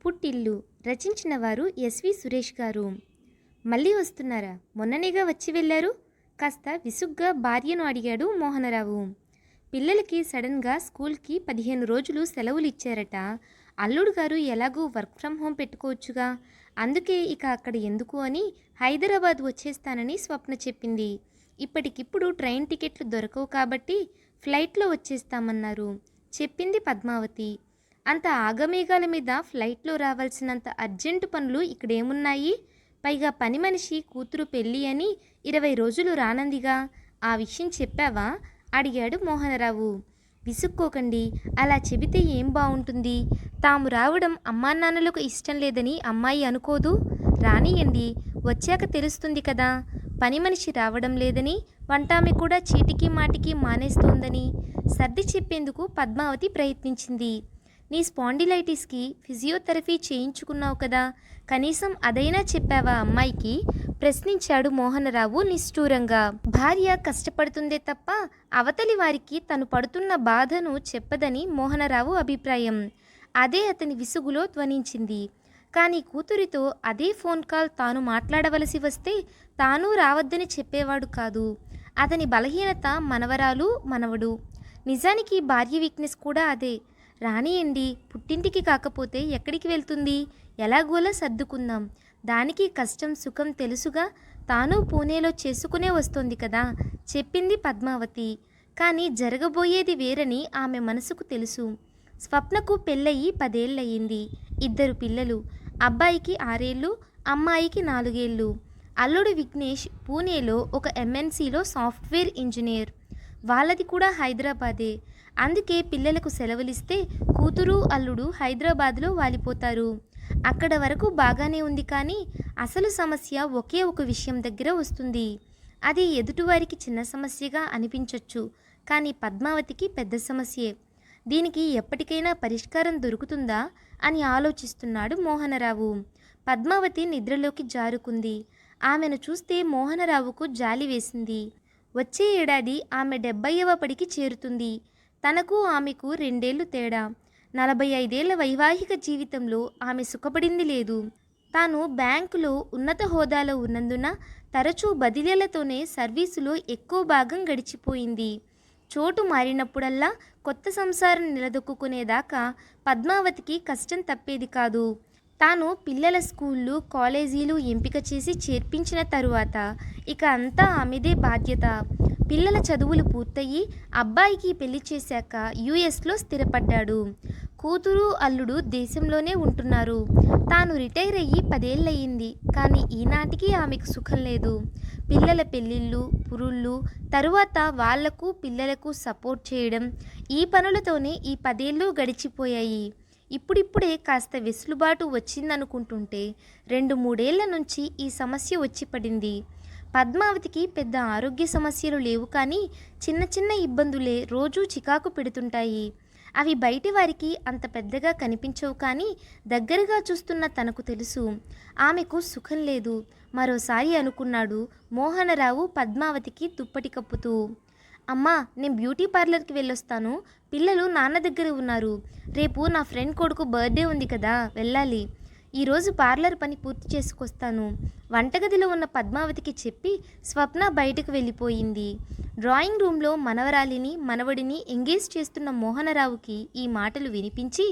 పుట్టిల్లు రచించిన వారు ఎస్వి సురేష్ గారు. మళ్ళీ వస్తున్నారా? మొన్ననేగా వచ్చి వెళ్ళారు. కాస్త విసుగ్గా భార్యను అడిగాడు మోహనరావు. పిల్లలకి సడన్గా స్కూల్కి 15 రోజులు సెలవులు ఇచ్చారట. అల్లుడు గారు ఎలాగూ వర్క్ ఫ్రమ్ హోమ్ పెట్టుకోవచ్చుగా, అందుకే ఇక అక్కడ ఎందుకు అని హైదరాబాద్ వచ్చేస్తానని స్వప్న చెప్పింది. ఇప్పటికిప్పుడు ట్రైన్ టికెట్లు దొరకవు కాబట్టి ఫ్లైట్లో వచ్చేస్తామన్నారు చెప్పింది పద్మావతి. అంత ఆగమేఘాల మీద ఫ్లైట్లో రావాల్సినంత అర్జెంటు పనులు ఇక్కడేమున్నాయి? పైగా పని మనిషి కూతురు పెళ్ళి అని 20 రోజులు రానందిగా. ఆ విషయం చెప్పావా? అడిగాడు మోహనరావు. విసుక్కోకండి, అలా చెబితే ఏం బాగుంటుంది? తాము రావడం అమ్మానాన్నలకు ఇష్టం లేదని అమ్మాయి అనుకోదు. రానియండి, వచ్చాక తెలుస్తుంది కదా. పని మనిషి రావడం లేదని, వంటామె కూడా చీటికి మాటికి మానేస్తోందని సర్ది చెప్పేందుకు పద్మావతి ప్రయత్నించింది. నీ స్పాండిలైటిస్కి ఫిజియోథెరపీ చేయించుకున్నావు కదా, కనీసం అదైనా చెప్పావా అమ్మాయికి? ప్రశ్నించాడు మోహనరావు నిష్ఠూరంగా. భార్య కష్టపడుతుందే తప్ప అవతలి వారికి తను పడుతున్న బాధను చెప్పదని మోహనరావు అభిప్రాయం. అదే అతని విసుగులో ధ్వనించింది. కానీ కూతురితో అదే ఫోన్ కాల్ తాను మాట్లాడవలసి వస్తే తాను రావద్దని చెప్పేవాడు కాదు. అతని బలహీనత మనవరాలు, మనవడు. నిజానికి భార్య వీక్నెస్ కూడా అదే. రానియండి, పుట్టింటికి కాకపోతే ఎక్కడికి వెళ్తుంది? ఎలాగోలా సర్దుకుందాం. దానికి కష్టం సుఖం తెలుసుగా. తాను పూణేలో చేసుకునే వస్తోంది కదా చెప్పింది పద్మావతి. కానీ జరగబోయేది వేరని ఆమె మనసుకు తెలుసు. స్వప్నకు పెళ్ళయి 10 ఏళ్ళయింది. 2 పిల్లలు. అబ్బాయికి 6 ఏళ్ళు, అమ్మాయికి 4 ఏళ్ళు. అల్లుడు విఘ్నేష్ పూణేలో ఒక ఎంఎన్సీలో సాఫ్ట్వేర్ ఇంజనీర్. వాళ్ళది కూడా హైదరాబాదే. అందుకే పిల్లలకు సెలవులిస్తే కూతురు అల్లుడు హైదరాబాద్లో వాలిపోతారు. అక్కడ వరకు బాగానే ఉంది, కానీ అసలు సమస్య ఒకే ఒక విషయం దగ్గర వస్తుంది. అది ఎదుటివారికి చిన్న సమస్యగా అనిపించవచ్చు, కానీ పద్మావతికి పెద్ద సమస్యే. దీనికి ఎప్పటికైనా పరిష్కారం దొరుకుతుందా అని ఆలోచిస్తున్నాడు మోహనరావు. పద్మావతి నిద్రలోకి జారుకుంది. ఆమెను చూస్తే మోహనరావుకు జాలి వేసింది. వచ్చే ఏడాది ఆమె 70వ పడికి చేరుతుంది. తనకు ఆమెకు 2 ఏళ్ళు తేడా. 45 ఏళ్ల వైవాహిక జీవితంలో ఆమె సుఖపడింది లేదు. తాను బ్యాంకులో ఉన్నత హోదాలో ఉన్నందున తరచూ బదిలీలతోనే సర్వీసులో ఎక్కువ భాగం గడిచిపోయింది. చోటు మారినప్పుడల్లా కొత్త సంసారం నిలదొక్కునేదాకా పద్మావతికి కష్టం తప్పేది కాదు. తాను పిల్లల స్కూళ్ళు, కాలేజీలు ఎంపిక చేసి చేర్పించిన తరువాత ఇక అంతా ఆమెదే బాధ్యత. పిల్లల చదువులు పూర్తయి అబ్బాయికి పెళ్లి చేశాక యుఎస్లో స్థిరపడ్డాడు. కూతురు అల్లుడు దేశంలోనే ఉంటున్నారు. తాను రిటైర్ అయ్యి 10 ఏళ్ళయింది, కానీ ఈనాటికి ఆమెకు సుఖం లేదు. పిల్లల పెళ్ళిళ్ళు, పురుళ్ళు, తరువాత వాళ్లకు పిల్లలకు సపోర్ట్ చేయడం, ఈ పనులతోనే ఈ 10 ఏళ్ళు గడిచిపోయాయి. ఇప్పుడిప్పుడే కాస్త వెసులుబాటు వచ్చిందనుకుంటుంటే 2-3 ఏళ్ల నుంచి ఈ సమస్య వచ్చి పడింది. పద్మావతికి పెద్ద ఆరోగ్య సమస్యలు లేవు, కానీ చిన్న చిన్న ఇబ్బందులే రోజూ చికాకు పెడుతుంటాయి. అవి బయటి వారికి అంత పెద్దగా కనిపించవు, కానీ దగ్గరగా చూస్తున్న తనకు తెలుసు. ఆమెకు సుఖం లేదు మరోసారి అనుకున్నాడు మోహనరావు పద్మావతికి దుప్పటి కప్పుతూ. అమ్మా, నేను బ్యూటీ పార్లర్కి వెళ్ళొస్తాను. పిల్లలు నాన్న దగ్గర ఉన్నారు. రేపు నా ఫ్రెండ్ కొడుకు బర్త్డే ఉంది కదా, వెళ్ళాలి. ఈరోజు పార్లర్ పని పూర్తి చేసుకొస్తాను. వంటగదిలో ఉన్న పద్మావతికి చెప్పి స్వప్న బయటకు వెళ్ళిపోయింది. డ్రాయింగ్ రూమ్లో మనవరాలిని, మనవడిని ఎంగేజ్ చేస్తున్న మోహనరావుకి ఈ మాటలు వినిపించి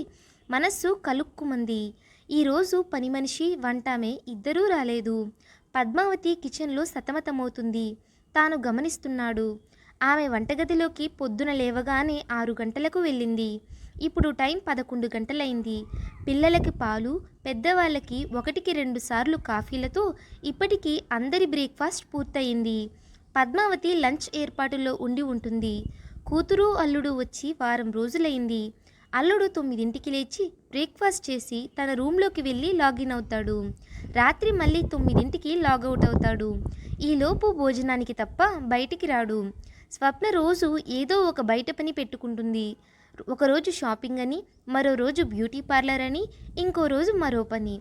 మనస్సు కలుక్కుమంది. ఈరోజు పని మనిషి, వంటామె ఇద్దరూ రాలేదు. పద్మావతి కిచెన్లో సతమతమవుతుంది. తాను గమనిస్తున్నాడు. ఆమె వంటగదిలోకి పొద్దున లేవగానే 6 గంటలకు వెళ్ళింది. ఇప్పుడు టైం 11 గంటలైంది. పిల్లలకి పాలు, పెద్దవాళ్ళకి 1-2 సార్లు కాఫీలతో ఇప్పటికీ అందరి బ్రేక్ఫాస్ట్ పూర్తయింది. పద్మావతి లంచ్ ఏర్పాటులో ఉండి ఉంటుంది. కూతురు అల్లుడు వచ్చి వారం రోజులైంది. అల్లుడు 9ంటికి లేచి బ్రేక్ఫాస్ట్ చేసి తన రూమ్లోకి వెళ్ళి లాగిన్ అవుతాడు. రాత్రి మళ్ళీ 9ంటికి లాగౌట్ అవుతాడు. ఈలోపు భోజనానికి తప్ప బయటికి రాడు. స్వప్న రోజు ఏదో ఒక బయట పని పెట్టుకుంటుంది. ఒకరోజు షాపింగ్ అని, మరో రోజు బ్యూటీ పార్లర్ అని, ఇంకో రోజు మరో పని.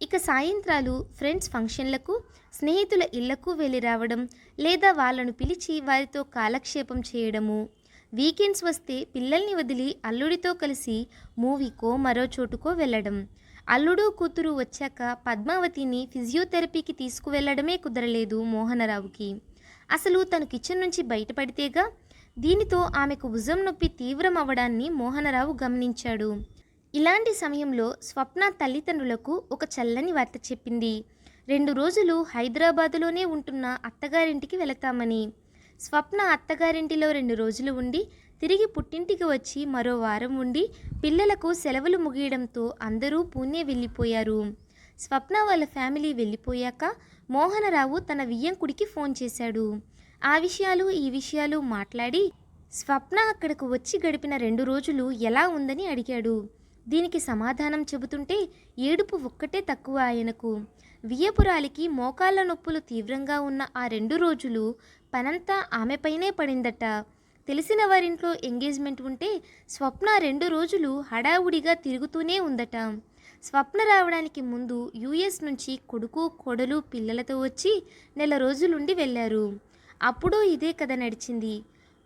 ఇక సాయంత్రాలు ఫ్రెండ్స్ ఫంక్షన్లకు, స్నేహితుల ఇళ్లకు వెళ్ళి రావడం, లేదా వాళ్ళను పిలిచి వారితో కాలక్షేపం చేయడము. వీకెండ్స్ వస్తే పిల్లల్ని వదిలి అల్లుడితో కలిసి మూవీకో మరో చోటుకో వెళ్ళడం. అల్లుడు కూతురు వచ్చాక పద్మావతిని ఫిజియోథెరపీకి తీసుకువెళ్లడమే కుదరలేదు మోహనరావుకి. అసలు తను కిచెన్ నుంచి బయటపడితేగా. దీనితో ఆమెకు భుజం నొప్పి తీవ్రం అవ్వడాన్ని మోహనరావు గమనించాడు. ఇలాంటి సమయంలో స్వప్న తల్లిదండ్రులకు ఒక చల్లని వార్త చెప్పింది. 2 రోజులు హైదరాబాదులోనే ఉంటున్న అత్తగారింటికి వెళతామని. స్వప్న అత్తగారింటిలో 2 రోజులు ఉండి తిరిగి పుట్టింటికి వచ్చి మరో వారం ఉండి పిల్లలకు సెలవులు ముగియడంతో అందరూ పూణే వెళ్ళిపోయారు. స్వప్న వాళ్ళ ఫ్యామిలీ వెళ్ళిపోయాక మోహనరావు తన వియ్యంకుడికి ఫోన్ చేశాడు. ఆ విషయాలు ఈ విషయాలు మాట్లాడి స్వప్న అక్కడకు వచ్చి గడిపిన 2 రోజులు ఎలా ఉందని అడిగాడు. దీనికి సమాధానం చెబుతుంటే ఏడుపు ఒక్కటే తక్కువ ఆయనకు. వియ్యపురాలికి మోకాళ్ళ నొప్పులు తీవ్రంగా ఉన్న ఆ 2 రోజులు పనంతా ఆమెపైనే పడిందట. తెలిసిన వారింట్లో ఎంగేజ్మెంట్ ఉంటే స్వప్న 2 రోజులు హడావుడిగా తిరుగుతూనే ఉందట. స్వప్న రావడానికి ముందు యుఎస్ నుంచి కొడుకు కోడలు పిల్లలతో వచ్చి నెల రోజులుండి వెళ్ళారు. అప్పుడు ఇదే కథ నడిచింది.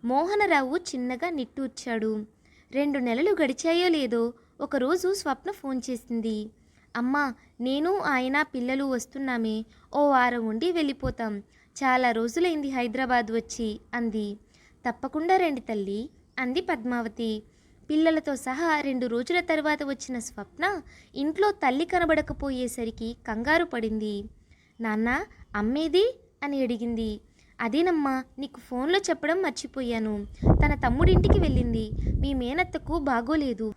మోహనరావు చిన్నగా నిట్టూర్చాడు. 2 నెలలు గడిచాయో లేదో ఒకరోజు స్వప్న ఫోన్ చేసింది. అమ్మా, నేను ఆయన పిల్లలు వస్తున్నామే, ఓ వారం ఉండి వెళ్ళిపోతాం. చాలా రోజులైంది హైదరాబాద్ వచ్చి అంది. తప్పకుండా రండి తల్లి అంది పద్మావతి. పిల్లలతో సహా 2 రోజుల తర్వాత వచ్చిన స్వప్న ఇంట్లో తల్లి కనబడకపోయేసరికి కంగారు పడింది. నాన్న, అమ్మేది అని అడిగింది. అదేనమ్మా, నీకు ఫోన్లో చెప్పడం మర్చిపోయాను. తన తమ్ముడింటికి వెళ్ళింది. మీ మేనత్తకు బాగోలేదు.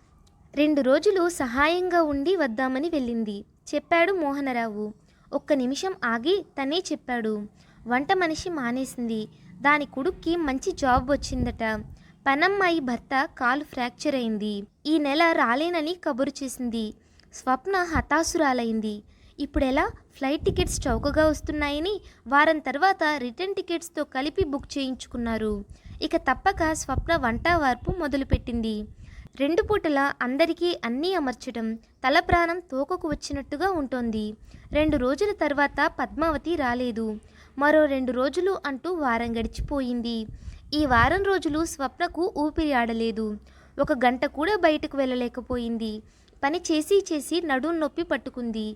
2 రోజులు సహాయంగా ఉండి వద్దామని వెళ్ళింది చెప్పాడు మోహనరావు. ఒక్క నిమిషం ఆగి తనే చెప్పాడు. వంట మనిషి మానేసింది. దాని కొడుక్కి మంచి జాబ్ వచ్చిందట. పనమ్మాయి భర్త కాలు ఫ్రాక్చర్ అయింది. ఈ నెల రాలేనని కబురు చేసింది. స్వప్న హతాశురాలైంది. ఇప్పుడెలా? ఫ్లైట్ టికెట్స్ చౌకగా వస్తున్నాయని వారం తర్వాత రిటర్న్ టికెట్స్తో కలిపి బుక్ చేయించుకున్నారు. ఇక తప్పక స్వప్న వంట వార్పు మొదలుపెట్టింది. 2 పూటల అందరికీ అన్నీ అమర్చడం తల ప్రాణం తోకకు వచ్చినట్టుగా ఉంటోంది. 2 రోజుల తర్వాత పద్మావతి రాలేదు. మరో 2 రోజులు అంటూ వారం గడిచిపోయింది. ఈ వారం రోజులు స్వప్నకు ఊపిరి ఆడలేదు. 1 గంట కూడా బయటకు వెళ్ళలేకపోయింది. పని చేసి చేసి నడుం నొప్పి పట్టుకుంది.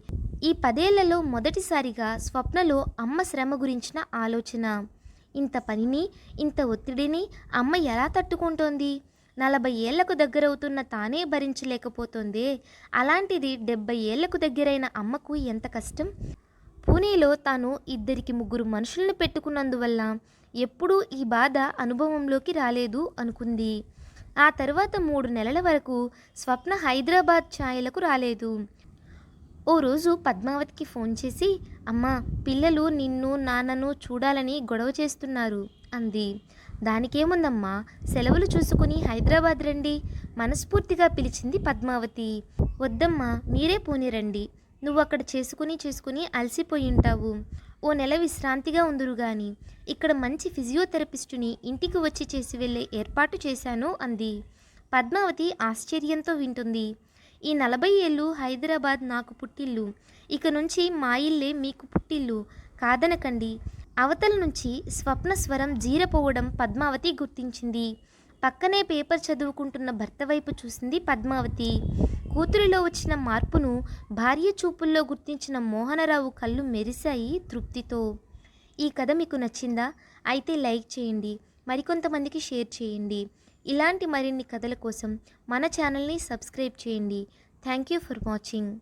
ఈ 10 ఏళ్లలో మొదటిసారిగా స్వప్నలో అమ్మ శ్రమ గురించిన ఆలోచన. ఇంత పనిని, ఇంత ఒత్తిడిని అమ్మ ఎలా తట్టుకుంటోంది? 40 ఏళ్లకు దగ్గరవుతున్న తానే భరించలేకపోతోందే. అలాంటిది 70 ఏళ్లకు దగ్గరైన అమ్మకు ఎంత కష్టం? పూణేలో తాను 2-3 మనుషులను పెట్టుకున్నందువల్ల ఎప్పుడూ ఈ బాధ అనుభవంలోకి రాలేదు అనుకుంది. ఆ తర్వాత 3 నెలల వరకు స్వప్న హైదరాబాద్ ఛాయలకు రాలేదు. ఓ రోజు పద్మావతికి ఫోన్ చేసి, అమ్మా, పిల్లలు నిన్ను నాన్నను చూడాలని గొడవ చేస్తున్నారు అంది. దానికేముందమ్మా, సెలవులు చూసుకుని హైదరాబాద్ రండి మనస్ఫూర్తిగా పిలిచింది పద్మావతి. వద్దమ్మా, మీరే పూణే రండి. నువ్వు అక్కడ చేసుకుని అలసిపోయి ఉంటావు. ఓ నెల విశ్రాంతిగా ఉందురు గాని. ఇక్కడ మంచి ఫిజియోథెరపిస్టుని ఇంటికి వచ్చి చేసి వెళ్ళే ఏర్పాటు చేశాను అంది. పద్మావతి ఆశ్చర్యంతో వింటుంది. ఈ 40 ఏళ్ళు హైదరాబాద్ నాకు పుట్టిల్లు. ఇక నుంచి మా ఇల్లే మీకు పుట్టిల్లు. కాదనకండి. అవతల నుంచి స్వప్న స్వరం జీరపోవడం పద్మావతి గుర్తించింది. పక్కనే పేపర్ చదువుకుంటున్న భర్త వైపు చూసింది పద్మావతి. కూతురిలో వచ్చిన మార్పును భార్య చూపుల్లో గుర్తించిన మోహనరావు కళ్ళు మెరిశాయి తృప్తితో. ఈ కథ మీకు నచ్చిందా? అయితే లైక్ చేయండి, మరికొంతమందికి షేర్ చేయండి. ఇలాంటి మరిన్ని కథల కోసం మన ఛానల్ని సబ్స్క్రైబ్ చేయండి. Thank you for watching.